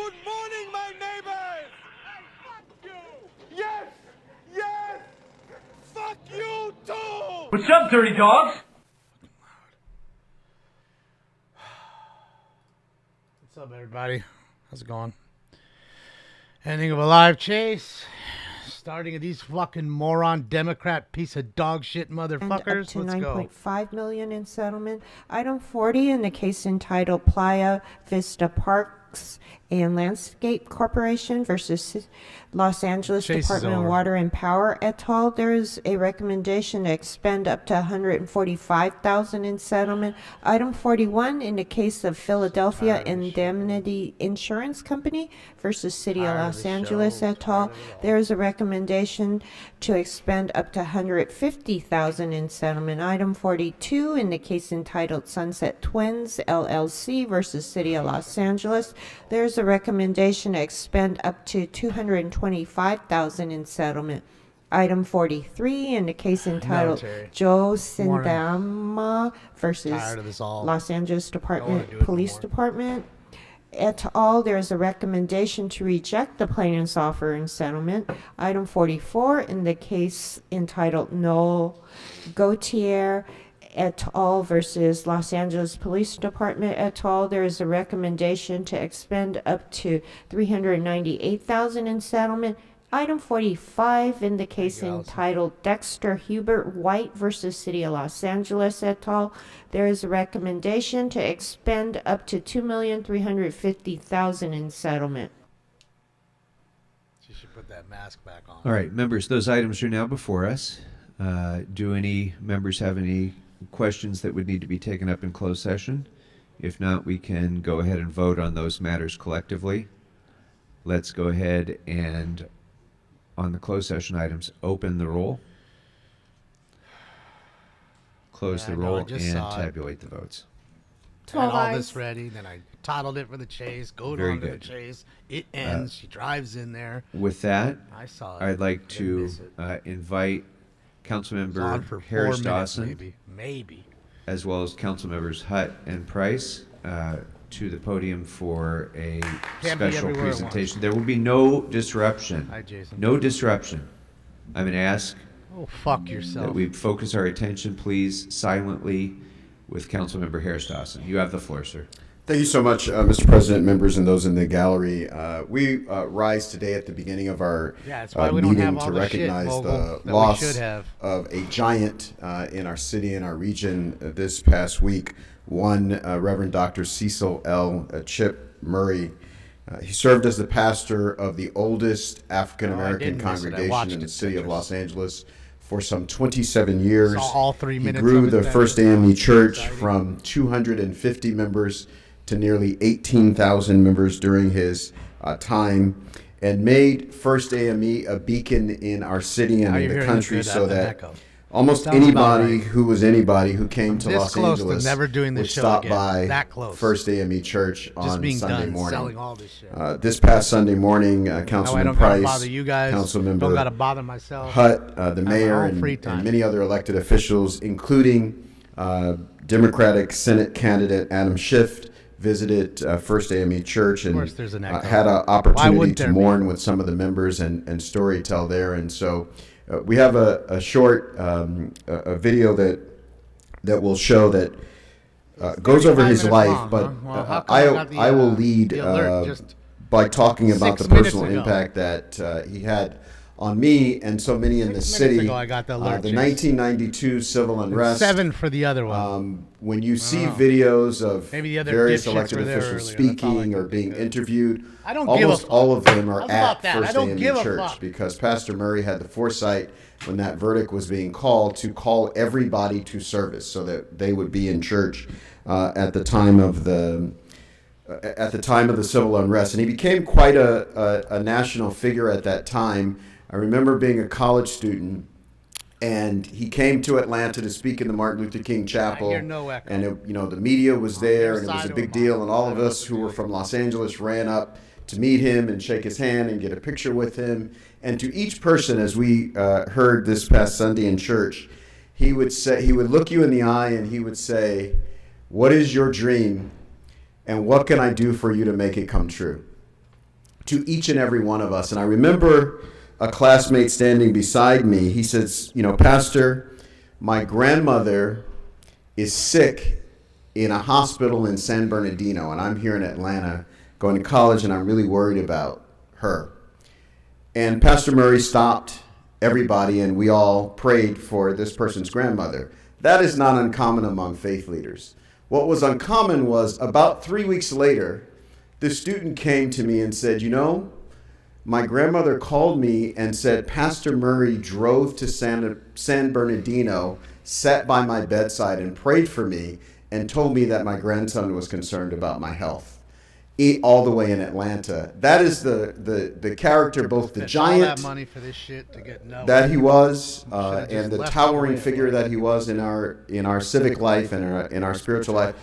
Good morning, my neighbors! Hey, fuck you! Yes! Yes! Fuck you, too! What's up, dirty dogs? What's up, everybody? How's it going? Ending of a live chase. Starting of these fucking moron Democrat piece of dog shit motherfuckers. And up to Let's go. $9.5 million in settlement. Item 40 in the case entitled Playa Vista Parks and Landscape Corporation versus Los Angeles Chase is Department of over. Water and Power et al. There is a recommendation to expend up to $145,000 in settlement. Item 41 in the case of Philadelphia Indemnity Insurance Company versus City of Los Angeles et al. There is a recommendation to expend up to $150,000 in settlement. Item 42 in the case entitled Sunset Twins LLC versus City of Los Angeles. There's a recommendation to expend up to $225,000 in settlement. Item 43 in the case entitled Military. Joe Sindama versus Tired of this all. Los Angeles I wanna do Department it Police more. Department et al. There is a recommendation to reject the plaintiff's offer in settlement. Item 44 in the case entitled Noel Gautier et al. Versus Los Angeles Police Department et al. There is a recommendation to expend up to $398,000 in settlement. Item 45 in the case entitled Dexter Hubert White versus City of Los Angeles et al. There is a recommendation to expend up to $2,350,000 in settlement. You should put that mask back on. All right, members, those items are now before us. Do any members have any questions that would need to be taken up in closed session? If not, we can go ahead and vote on those matters collectively. Let's go ahead and, on the closed session items, open the roll, close Yeah, the I know, I roll, just and saw it. tabulate the votes. I had all eyes. this ready, then I titled it for the chase, go Very on to the good. chase. It ends, she drives in there. With that, I saw it. I'd like Didn't to miss it. invite It's on Councilmember for 4 Harris minutes, Dawson, maybe. as well as council members Hutt and Price, to the podium for a Can't be special everywhere at once. presentation. There will be no disruption. Hi, Jason. No disruption. I'm going to ask Oh, fuck that yourself. we focus our attention, please, silently with Councilmember Harris Dawson. You have the floor, sir. Thank you so much, Mr. President, members, and those in the gallery. We rise today at the beginning of our Yeah, that's why we don't have meeting all to the shit, recognize Vogel, the that we loss should have. of a giant in our city and our region this past week. One, Reverend Dr. Cecil L. Chip Murray. He served as the pastor of the oldest African-American didn't miss it. I congregation watched in the it, city of pictures. Los Angeles for some 27 years. Saw all 3 minutes He grew of it. the That First was AME Church exciting. from 250 members to nearly 18,000 members during his time, and made First AME a beacon in our city and Now in you're the hearing country, this so good that echo. almost Sounds about anybody right. who was anybody who came to this Los close to Angeles never doing this would show stop again. by That close. First AME Church Just on being Sunday done morning. selling all this shit. This past Sunday morning, Now I Councilman don't gotta Price, bother you guys. Councilmember Don't gotta bother myself. Hutt, the my mayor, own free time. and many other elected officials, including Democratic Senate candidate Adam Schiff, visited First AME Church and course there's an echo. had an Why opportunity wouldn't to there be? mourn with some of the members and story tell there. And so we have a short a video that will show that goes over 35 his minutes life, long, but huh? Well, how come I got the, I will lead the alert just by talking about 6 the personal minutes ago? impact that he had on me and so many in the 6 city. minutes ago I got the alert, the Chase. 1992 civil unrest. 7 for the other one. When you see know. videos of Maybe the other various dipshits elected were there officials earlier. That's all I speaking or can being think of. interviewed, I don't give a almost fuck. all of them are How's at about that? I First don't AME give a Church fuck. because Pastor Murray had the foresight when that verdict was being called to call everybody to service so that they would be in church at the time of the civil unrest. And he became quite a national figure at that time. I remember being a college student, and he came to Atlanta to speak in the Martin Luther King Chapel. I hear no echo. And the media was there, and it was side a or big mine? deal. And all of us who were from Los Angeles ran up to meet him and shake his hand and get a picture with him. And to each person, as we heard this past Sunday in church, he would look you in the eye and he would say, "What is your dream, and what can I do for you to make it come true?" to each and every one of us. And I remember a classmate standing beside me. He says, Pastor, my grandmother is sick in a hospital in San Bernardino, and I'm here in Atlanta going to college, and I'm really worried about her. And Pastor Murray stopped everybody, and we all prayed for this person's grandmother. That is not uncommon among faith leaders. What was uncommon was about 3 weeks later, the student came to me and said, my grandmother called me and said Pastor Murray drove to San Bernardino, sat by my bedside and prayed for me and told me that my grandson was concerned about my health. All the way in Atlanta. That is the character, both the giant all that money for this shit to get that he was, Should've and just the left towering it. figure that he was in our civic life and in our spiritual life.